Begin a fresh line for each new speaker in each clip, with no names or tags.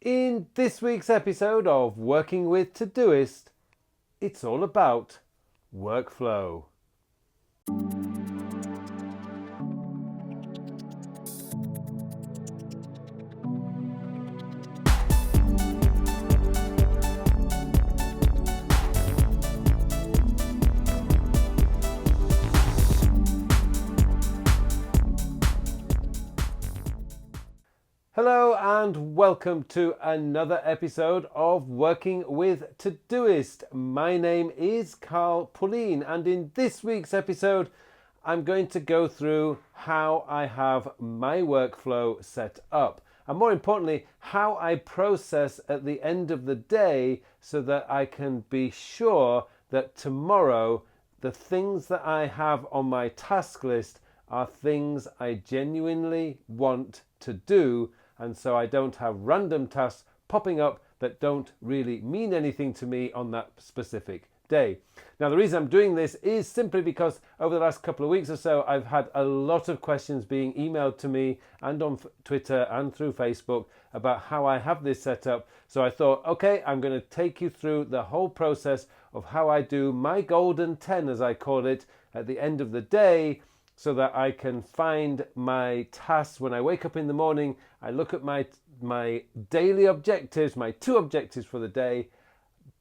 In this week's episode of Working with Todoist, it's all about workflow. Hello and welcome to another episode of Working with Todoist. My name is Pullein, and in this week's episode I'm going to go through how I have my workflow set up, and more importantly how I process at the end of the day so that I can be sure that tomorrow the things that I have on my task list are things I genuinely want to do, and so I don't have random tasks popping up that don't really mean anything to me on that specific day. Now, the reason I'm doing this is simply because over the last couple of weeks or so, I've had a lot of questions being emailed to me and on Twitter and through Facebook about how I have this set up. So I thought, okay, I'm going to take you through the whole process of how I do my golden 10, as I call it, at the end of the day, so that I can find my tasks. When I wake up in the morning, I look at my daily objectives, my 2 objectives for the day,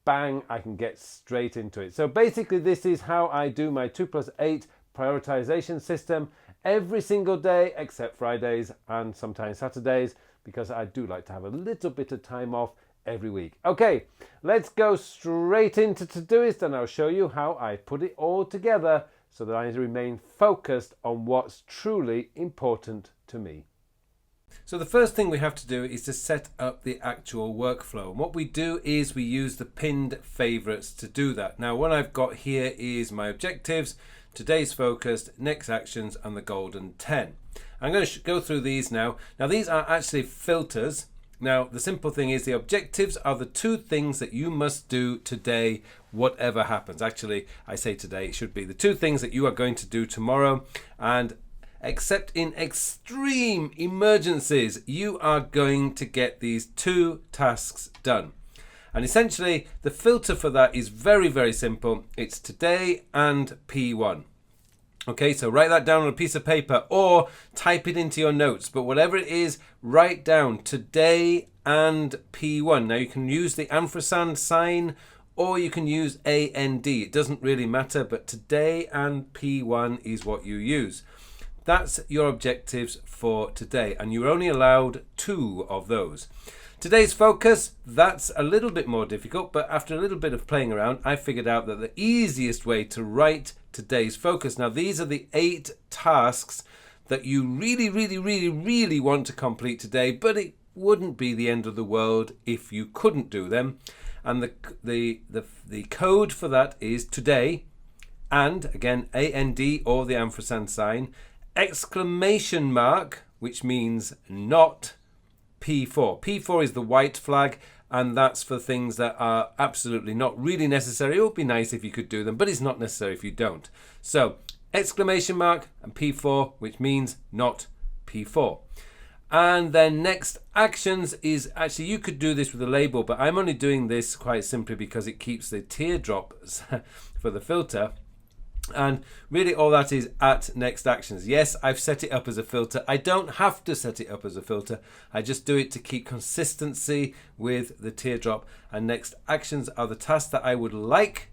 bang, I can get straight into it. So basically this is how I do my 2+8 prioritization system every single day except Fridays and sometimes Saturdays, because I do like to have a little bit of time off every week. Okay, let's go straight into Todoist and I'll show you how I put it all together so that I remain focused on what's truly important to me. So the first thing we have to do is to set up the actual workflow. And what we do is we use the pinned favorites to do that. Now, what I've got here is my objectives, today's focus, next actions, and the golden 10. I'm going to go through these now. Now, these are actually filters. Now, the simple thing is the objectives are the 2 things that you must do today, whatever happens. Actually, I say today, it should be the 2 things that you are going to do tomorrow. And except in extreme emergencies, you are going to get these 2 tasks done. And essentially, the filter for that is very, very simple. It's today and P1. Okay, so write that down on a piece of paper or type it into your notes. But whatever it is, write down today and P1. Now you can use the ampersand sign or you can use AND. It doesn't really matter, but today and P1 is what you use. That's your objectives for today, and you're only allowed 2 of those. Today's focus, that's a little bit more difficult, but after a little bit of playing around, I figured out that the easiest way to write today's focus. Now, these are the 8 tasks that you really want to complete today, but it wouldn't be the end of the world if you couldn't do them. And the code for that is today, and again, AND or the ampersand sign, exclamation mark, which means not P4. P4 is the white flag, and that's for things that are absolutely not really necessary. It would be nice if you could do them, but it's not necessary if you don't. So exclamation mark and P4, which means not P4. And then next actions is, actually you could do this with a label, but I'm only doing this quite simply because it keeps the teardrops for the filter. And really all that is at next actions. Yes, I've set it up as a filter. I don't have to set it up as a filter. I just do it to keep consistency with the teardrop. And next actions are the tasks that I would like.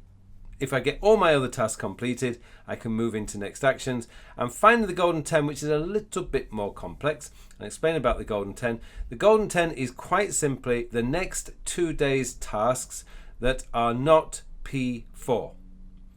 If I get all my other tasks completed, I can move into next actions. And finally the golden 10, which is a little bit more complex. I'll explain about the golden 10. The golden 10 is quite simply the next 2 days' tasks that are not P4.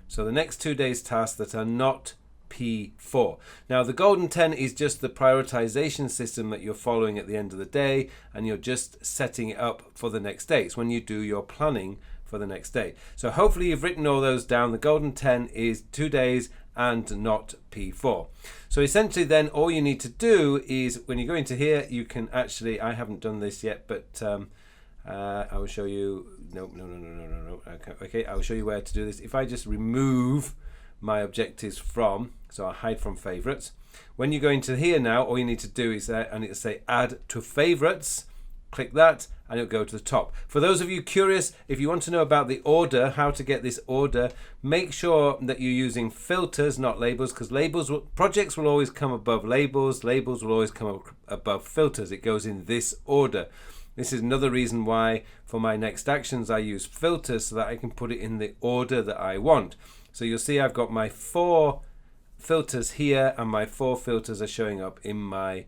So the next 2 days' tasks that are not P4. Now the golden 10 is just the prioritization system that you're following at the end of the day, and you're just setting it up for the next day. It's when you do your planning for the next day. So hopefully you've written all those down. The golden 10 is 2 days and not P4. So essentially then all you need to do is when you go into here, you can actually, I haven't done this yet, but I will show you. No. Okay, I will show you where to do this. If I just remove my objectives from, so I'll hide from favorites. When you go into here now, all you need to do is and it'll say add to favorites. click that and it'll go to the top. For those of you curious, if you want to know about the order, how to get this order, make sure that you're using filters, not labels, because projects will always come above labels will always come above filters. It goes in this order. This is another reason why for my next actions I use filters, so that I can put it in the order that I want. So you'll see I've got my 4 filters here, and my 4 filters are showing up in my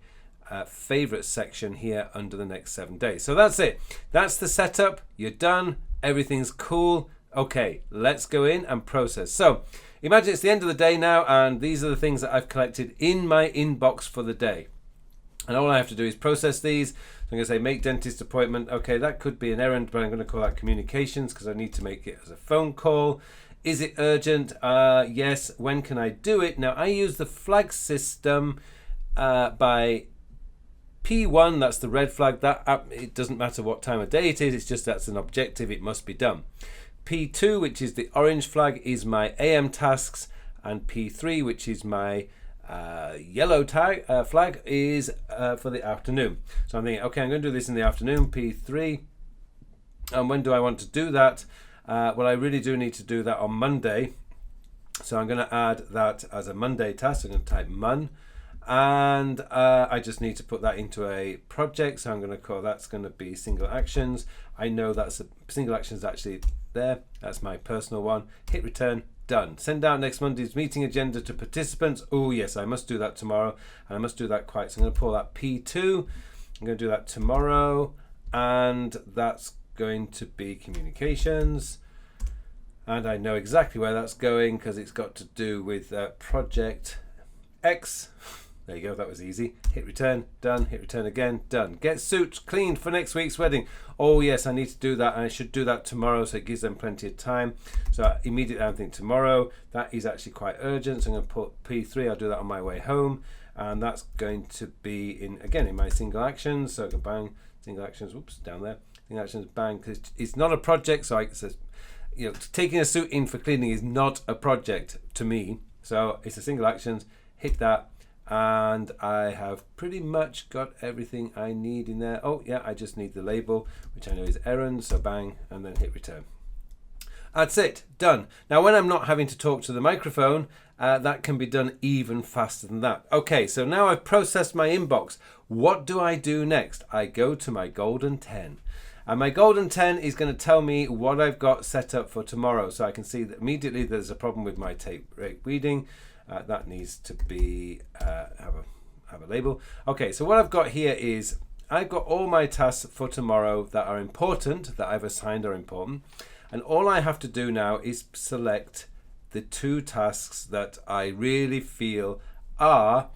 favorite section here under the next 7 days. So that's it. That's the setup. You're done. Everything's cool. Okay, let's go in and process. So imagine it's the end of the day now, and these are the things that I've collected in my inbox for the day. And all I have to do is process these. So I'm going to say make dentist appointment. Okay, that could be an errand, but I'm going to call that communications because I need to make it as a phone call. Is it urgent? Yes. When can I do it? Now I use the flag system by P1, that's the red flag. It doesn't matter what time of day it is, it's just that's an objective, it must be done. P2, which is the orange flag, is my AM tasks, and P3, which is my yellow flag, is for the afternoon. So I'm thinking, okay, I'm going to do this in the afternoon, P3. And when do I want to do that? Well, I really do need to do that on Monday. So I'm going to add that as a Monday task. I'm going to type Mon. And I just need to put that into a project, so I'm going to call that's going to be single actions. I know that's single actions actually there. That's my personal one. Hit return. Done. Send out next Monday's meeting agenda to participants. Oh yes, I must do that tomorrow, and I must do that quite. So I'm going to pull that P2. I'm going to do that tomorrow, and that's going to be communications. And I know exactly where that's going because it's got to do with project X. There you go, that was easy. Hit return, done. Hit return again, done. Get suits cleaned for next week's wedding. Oh yes, I need to do that, and I should do that tomorrow, so it gives them plenty of time. So immediately I'm thinking tomorrow, that is actually quite urgent, so I'm going to put P3, I'll do that on my way home, and that's going to be in my single actions. So I can bang, single actions, whoops, down there. Single actions, bang, because it's not a project, so it says, taking a suit in for cleaning is not a project to me. So it's a single actions, hit that, and I have pretty much got everything I need in there. Oh yeah, I just need the label, which I know is errand, so bang, and then hit return. That's it, done. Now when I'm not having to talk to the microphone, that can be done even faster than that. Okay, so now I've processed my inbox. What do I do next? I go to my golden 10. And my golden 10 is going to tell me what I've got set up for tomorrow. So I can see that immediately there's a problem with my tape rate reading. That needs to be have a label. Okay, so what I've got here is I've got all my tasks for tomorrow that are important, that I've assigned are important, and all I have to do now is select the 2 tasks that I really feel are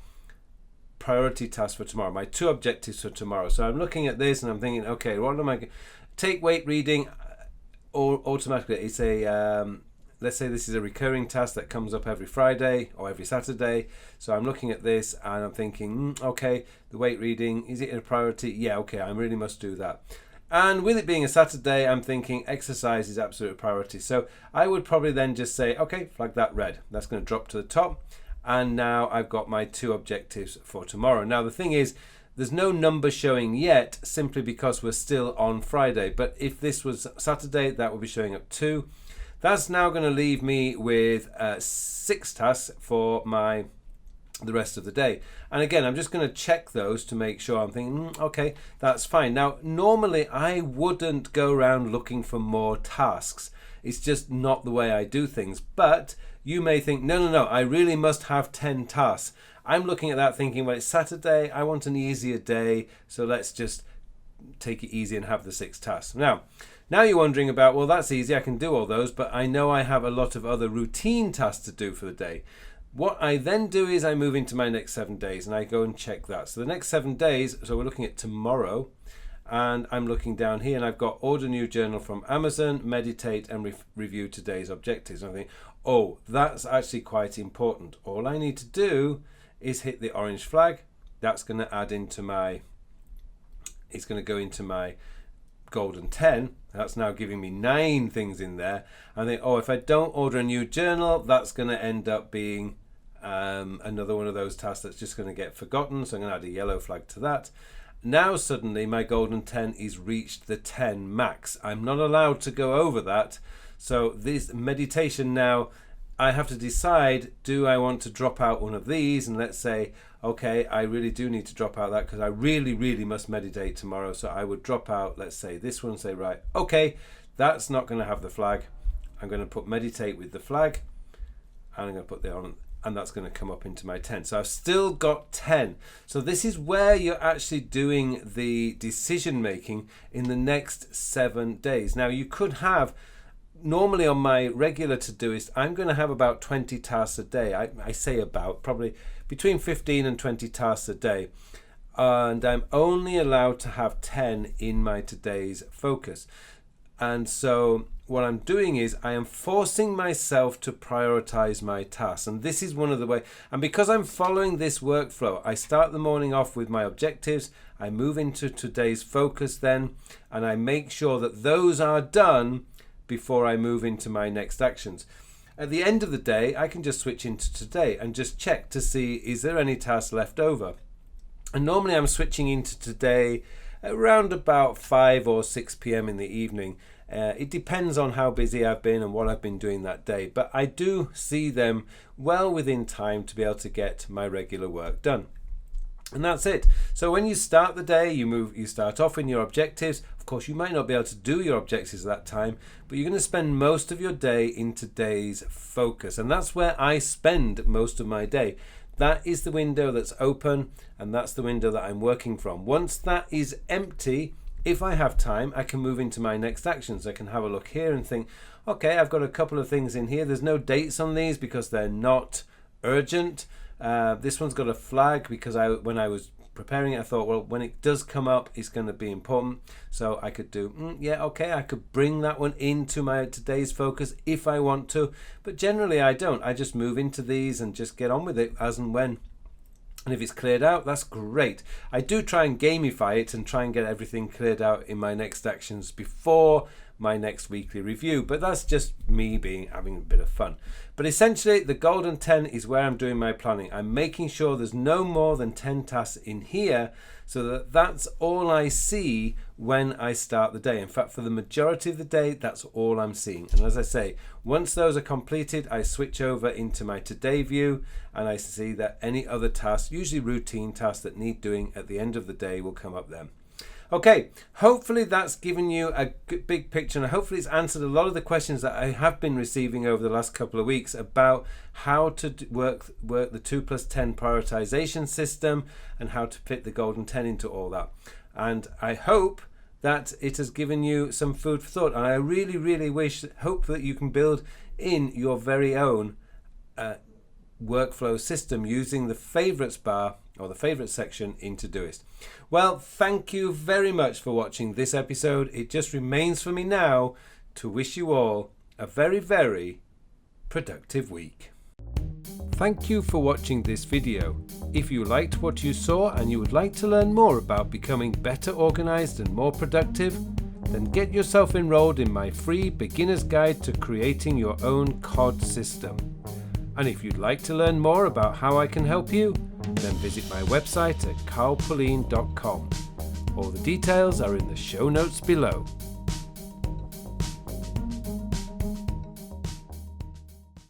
priority tasks for tomorrow, my 2 objectives for tomorrow. So I'm looking at this and I'm thinking, okay, what am I take weight reading automatically? It's a let's say this is a recurring task that comes up every Friday or every Saturday. So I'm looking at this and I'm thinking, okay, the weight reading, is it a priority? Yeah, okay, I really must do that. And with it being a Saturday, I'm thinking exercise is absolute priority. So I would probably then just say, okay, flag that red. That's going to drop to the top. And now I've got my 2 objectives for tomorrow. Now the thing is, there's no number showing yet, simply because we're still on Friday. But if this was Saturday, that would be showing up 2. That's now going to leave me with 6 tasks for the rest of the day. And again, I'm just going to check those to make sure. I'm thinking, okay, that's fine. Now, normally I wouldn't go around looking for more tasks. It's just not the way I do things. But you may think, no, I really must have 10 tasks. I'm looking at that thinking, well, it's Saturday. I want an easier day. So let's just take it easy and have the 6 tasks. Now you're wondering about, well, that's easy, I can do all those, but I know I have a lot of other routine tasks to do for the day. What I then do is I move into my next 7 days and I go and check that. So the next 7 days, so we're looking at tomorrow, and I'm looking down here and I've got order new journal from Amazon, meditate and review today's objectives. And I think, oh, that's actually quite important. All I need to do is hit the orange flag. That's going to add into it's going to go into my golden 10. That's now giving me 9 things in there. I think, oh, if I don't order a new journal, that's going to end up being another one of those tasks that's just going to get forgotten. So I'm going to add a yellow flag to that. now suddenly my golden 10 is reached the 10 max. I'm not allowed to go over that. So this meditation now, I have to decide, do I want to drop out one of these? And let's say, okay, I really do need to drop out that because I really, really must meditate tomorrow. So I would drop out, let's say this one, say, right, okay, that's not going to have the flag. I'm going to put meditate with the flag, and I'm going to put that on, and that's going to come up into my 10. So I've still got 10. So this is where you're actually doing the decision making in the next 7 days. Now you could have, normally on my regular Todoist, I'm going to have about 20 tasks a day. I say about, probably between 15 and 20 tasks a day. And I'm only allowed to have 10 in my today's focus. And so what I'm doing is I am forcing myself to prioritize my tasks. And this is one of the ways. And because I'm following this workflow, I start the morning off with my objectives. I move into today's focus then, and I make sure that those are done before I move into my next actions. At the end of the day, I can just switch into today and just check to see, is there any tasks left over? And normally I'm switching into today around about 5 or 6 p.m. in the evening. It depends on how busy I've been and what I've been doing that day, but I do see them well within time to be able to get my regular work done. And that's it. So when you start the day, you start off in your objectives. Of course, you might not be able to do your objectives at that time, but you're going to spend most of your day in today's focus. And that's where I spend most of my day. That is the window that's open, and that's the window that I'm working from. Once that is empty, if I have time, I can move into my next actions. I can have a look here and think, okay, I've got a couple of things in here. There's no dates on these because they're not urgent. This one's got a flag because when I was preparing it, I thought, well, when it does come up, it's going to be important. So I could do, yeah, okay, I could bring that one into my today's focus if I want to. But generally I don't. I just move into these and just get on with it as and when. And if it's cleared out, that's great. I do try and gamify it and try and get everything cleared out in my next actions before my next weekly review, but that's just me having a bit of fun. But essentially the golden 10 is where I'm doing my planning. I'm making sure there's no more than 10 tasks in here, so that that's all I see when I start the day. In fact, for the majority of the day, that's all I'm seeing. And as I say, once those are completed, I switch over into my today view, and I see that any other tasks, usually routine tasks that need doing at the end of the day, will come up then. Okay, hopefully that's given you a big picture, and hopefully it's answered a lot of the questions that I have been receiving over the last couple of weeks about how to work the 2+10 prioritization system and how to fit the golden 10 into all that. And I hope that it has given you some food for thought, and I really, really hope that you can build in your very own workflow system using the favorites bar or the favorite section in Todoist. Well, thank you very much for watching this episode. It just remains for me now to wish you all a very, very productive week. Thank you for watching this video. If you liked what you saw and you would like to learn more about becoming better organized and more productive, then get yourself enrolled in my free beginner's guide to creating your own COD system. And if you'd like to learn more about how I can help you, then visit my website at carlpullein.com. All the details are in the show notes below.